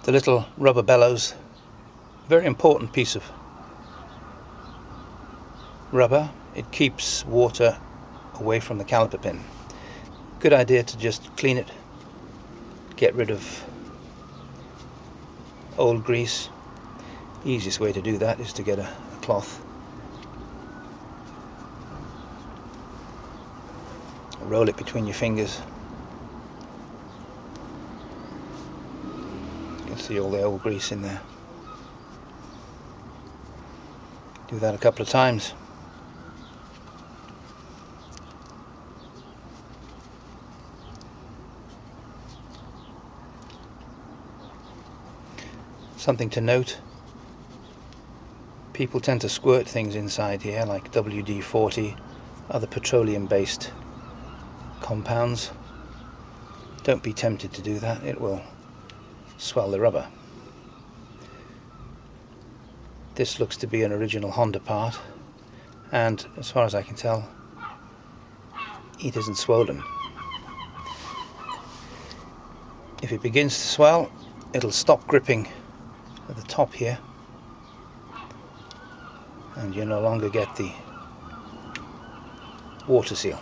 the little rubber bellows. Very important piece of rubber. It keeps water away from the caliper pin. Good idea to just clean it, get rid of old grease. Easiest way to do that is to get a cloth, roll it between your fingers. You can see all the old grease in there. Do that a couple of times. Something to note, people tend to squirt things inside here like WD-40, other petroleum based compounds. Don't be tempted to do that, it will swell the rubber. This looks to be an original Honda part, and as far as I can tell it isn't swollen. If it begins to swell, it'll stop gripping at the top here and you no longer get the water seal.